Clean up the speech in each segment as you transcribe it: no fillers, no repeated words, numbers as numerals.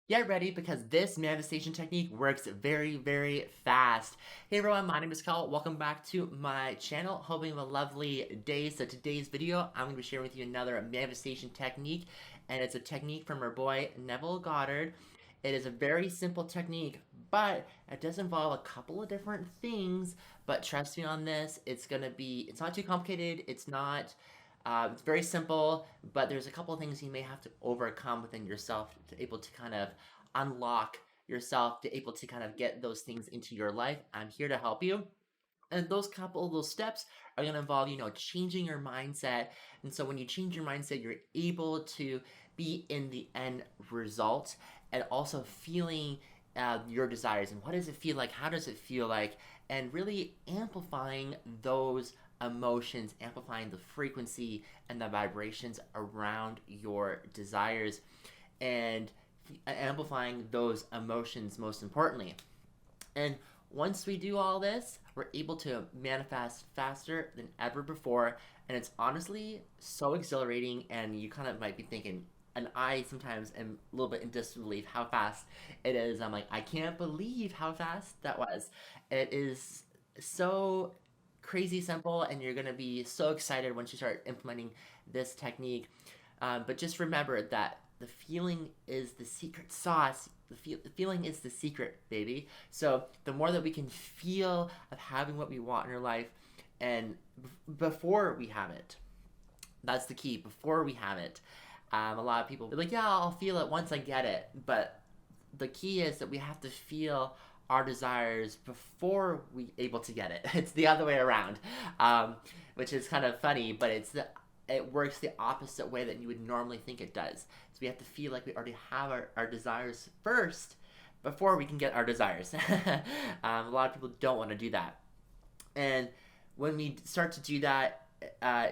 Get ready because this manifestation technique works very, very fast. Hey everyone, my name is Kel. Welcome back to my channel. Hoping you have a lovely day. So today's video, I'm going to be sharing with you another manifestation technique, and it's a technique from our boy Neville Goddard. It is a very simple technique, but it does involve a couple of different things. But trust me on this, it's not too complicated. It's very simple, but there's a couple of things you may have to overcome within yourself to able to kind of unlock yourself, to able to kind of get those things into your life. I'm here to help you. And those steps are going to involve, changing your mindset. And so when you change your mindset, you're able to be in the end result and also feeling your desires. And what does it feel like? How does it feel like? And really amplifying those emotions, amplifying the frequency and the vibrations around your desires, and amplifying those emotions most importantly. And once we do all this, we're able to manifest faster than ever before. And it's honestly so exhilarating. And you kind of might be thinking, and I sometimes am a little bit in disbelief how fast it is. I'm like, I can't believe how fast that was. It is so crazy simple, and you're going to be so excited once you start implementing this technique. But just remember that the feeling is the secret sauce. The feeling is the secret, baby. So the more that we can feel of having what we want in our life, and before we have it, that's the key. Before we have it, a lot of people are like, "Yeah, I'll feel it once I get it." But the key is that we have to feel our desires before we able to get it. It's the other way around, which is kind of funny, but it works the opposite way that you would normally think it does. So we have to feel like we already have our desires first before we can get our desires. A lot of people don't want to do that. And when we start to do that,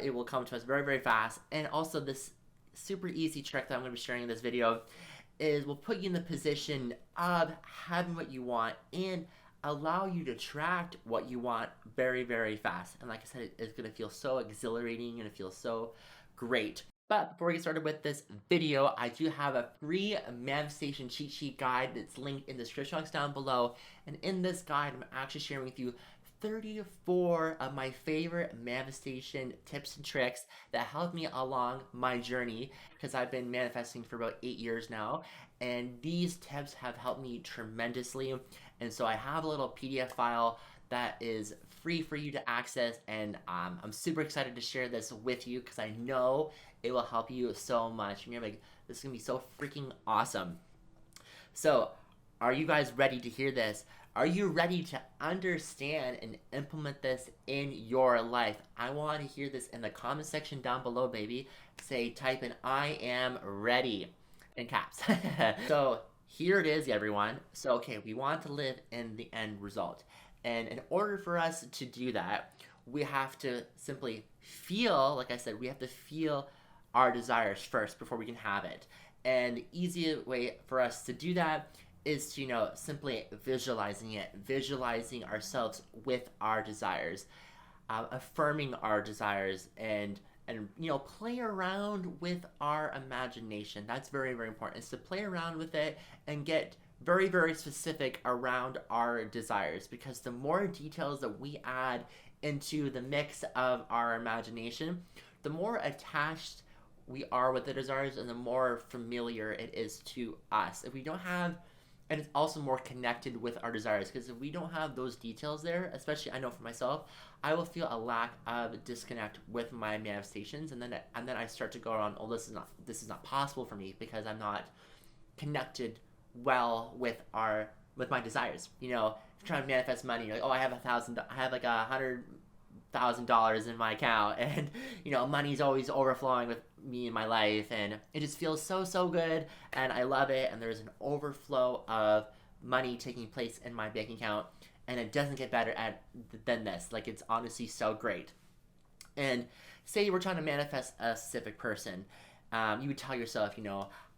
it will come to us very, very fast. And also this super easy trick that I'm going to be sharing in this video is will put you in the position of having what you want and allow you to attract what you want very, very fast. And like I said, it's going to feel so exhilarating and it feels so great. But before we get started with this video, I do have a free manifestation cheat sheet guide that's linked in the description box down below. And in this guide, I'm actually sharing with you 34 of my favorite manifestation tips and tricks that helped me along my journey, because I've been manifesting for about 8 years now, and these tips have helped me tremendously. And so I have a little PDF file that is free for you to access, and I'm super excited to share this with you because I know it will help you so much. And you're like, this is gonna be so freaking awesome. So, are you guys ready to hear this? Are you ready to understand and implement this in your life? I want to hear this in the comment section down below, baby. Type in I am ready in caps. So here it is, everyone. So, okay, we want to live in the end result. And in order for us to do that, we have to simply feel, like I said, we have to feel our desires first before we can have it. And the easiest way for us to do that is to, simply visualizing ourselves with our desires, affirming our desires, and play around with our imagination. That's very, very important. Is to play around with it and get very, very specific around our desires, because the more details that we add into the mix of our imagination, the more attached we are with the desires and the more familiar it is to us. If we don't have, and it's also more connected with our desires, because if we don't have those details there, especially I know for myself, I will feel a lack of disconnect with my manifestations, and then I start to go around, oh, this is not possible for me because I'm not connected well with my desires. Trying to manifest money, like, oh, I have like $100,000 in my account, and money's always overflowing with me in my life, and it just feels so, so good, and I love it, and there's an overflow of money taking place in my bank account, and it doesn't get better than this. Like, it's honestly so great. And say you were trying to manifest a specific person, you would tell yourself,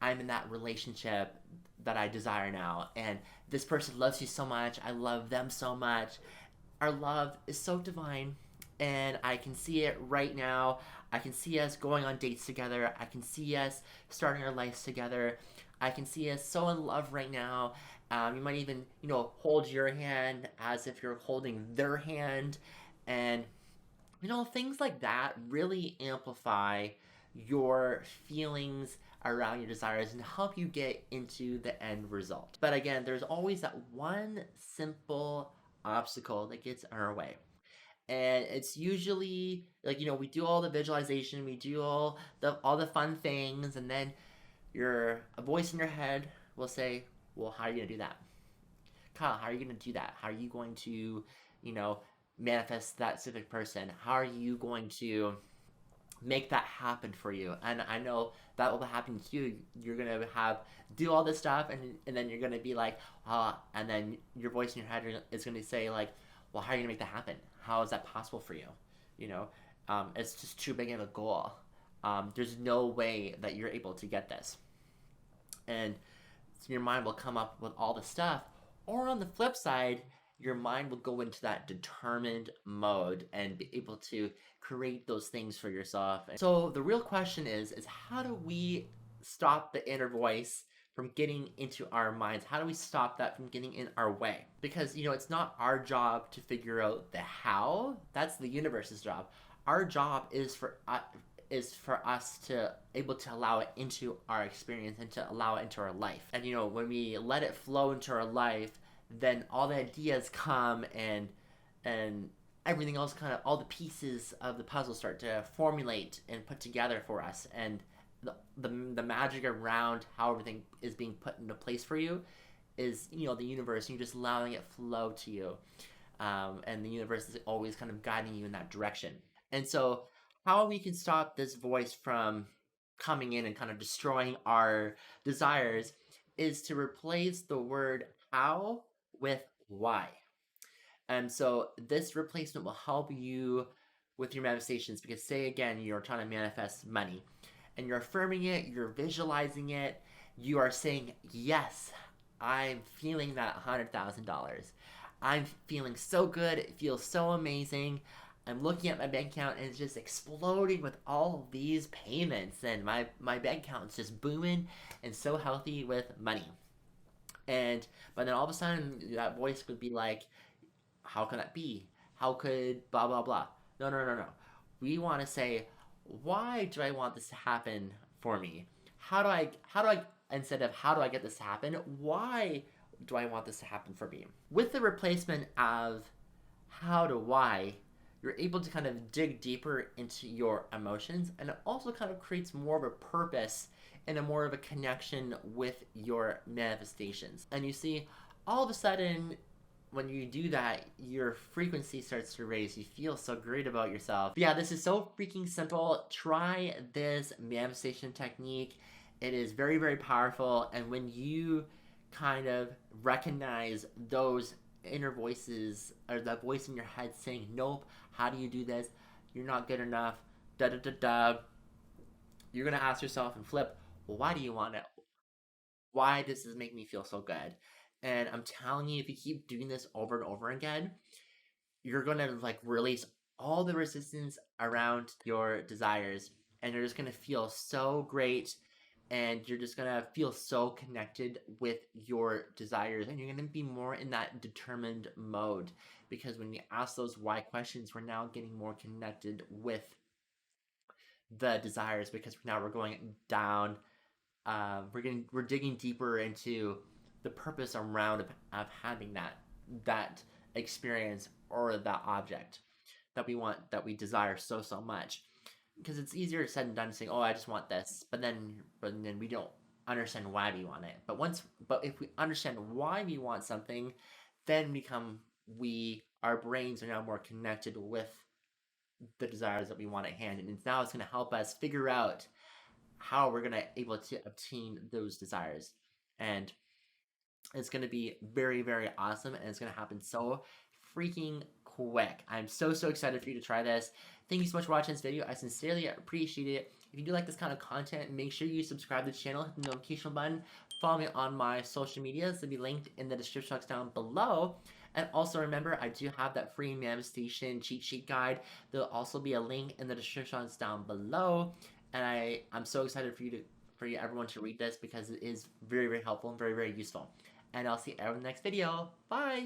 I'm in that relationship that I desire now, and this person loves you so much, I love them so much, our love is so divine, and I can see it right now. I can see us going on dates together. I can see us starting our lives together. I can see us so in love right now. You might even, hold your hand as if you're holding their hand. And, things like that really amplify your feelings around your desires and help you get into the end result. But again, there's always that one simple obstacle that gets in our way. And it's usually like, we do all the visualization, we do all the fun things, and then a voice in your head will say, well, how are you gonna do that? Kyle, how are you gonna do that? How are you going to, you know, manifest that specific person? How are you going to make that happen for you? And I know that will happen to you. You're gonna do all this stuff, and then you're gonna be like, and then your voice in your head is gonna say like, well, how are you gonna make that happen? How is that possible for you? You know, it's just too big of a goal. There's no way that you're able to get this, and so your mind will come up with all the stuff. Or on the flip side, your mind will go into that determined mode and be able to create those things for yourself. And so the real question is how do we stop the inner voice from getting into our minds? How do we stop that from getting in our way? Because it's not our job to figure out the how. That's the universe's job. Our job is for us to able to allow it into our experience and to allow it into our life. And when we let it flow into our life, then all the ideas come, and everything else, kind of all the pieces of the puzzle start to formulate and put together for us. And the magic around how everything is being put into place for you is the universe, and you're just allowing it flow to you. And the universe is always kind of guiding you in that direction. And so how we can stop this voice from coming in and kind of destroying our desires is to replace the word how with why. And so this replacement will help you with your manifestations, because say again, you're trying to manifest money and you're affirming it, you're visualizing it, you are saying, yes, I'm feeling that $100,000. I'm feeling so good. It feels so amazing. I'm looking at my bank account and it's just exploding with all these payments, and my bank account is just booming and so healthy with money. But then all of a sudden that voice would be like, how can that be? How could blah blah blah? No, no, no, no. We want to say, why do I want this to happen for me? How do I instead of how do I get this to happen? Why do I want this to happen for me? With the replacement of how to why, you're able to kind of dig deeper into your emotions, and it also kind of creates more of a purpose and a more of a connection with your manifestations. And you see, all of a sudden, when you do that, your frequency starts to raise. You feel so great about yourself. But yeah, this is so freaking simple. Try this manifestation technique. It is very, very powerful. And when you kind of recognize those inner voices, or that voice in your head saying, nope, how do you do this? You're not good enough, da da da da. You're gonna ask yourself and flip, well, why do you want it? Why does this make me feel so good? And I'm telling you, if you keep doing this over and over again, you're gonna like release all the resistance around your desires, and you're just gonna feel so great, and you're just gonna feel so connected with your desires, and you're gonna be more in that determined mode, because when you ask those why questions, we're now getting more connected with the desires, because now we're going down, we're digging deeper into the purpose around of having that experience or that object that we want, that we desire so much. Because it's easier said than done saying, oh, I just want this, but then we don't understand why we want it. But if we understand why we want something, then our brains are now more connected with the desires that we want at hand, and now it's going to help us figure out how we're going to able to obtain those desires. And it's going to be very, very awesome, and it's going to happen so freaking quick. I'm so excited for you to try this. Thank you so much for watching this video. I sincerely appreciate it. If you do like this kind of content, make sure you subscribe to the channel, hit the notification button, follow me on my social medias. They'll be linked in the description box down below. And also remember, I do have that free manifestation cheat sheet guide. There'll also be a link in the description box down below. And I'm so excited for you to for everyone to read this because it is very, very helpful and very, very useful. And I'll see you in the next video. Bye!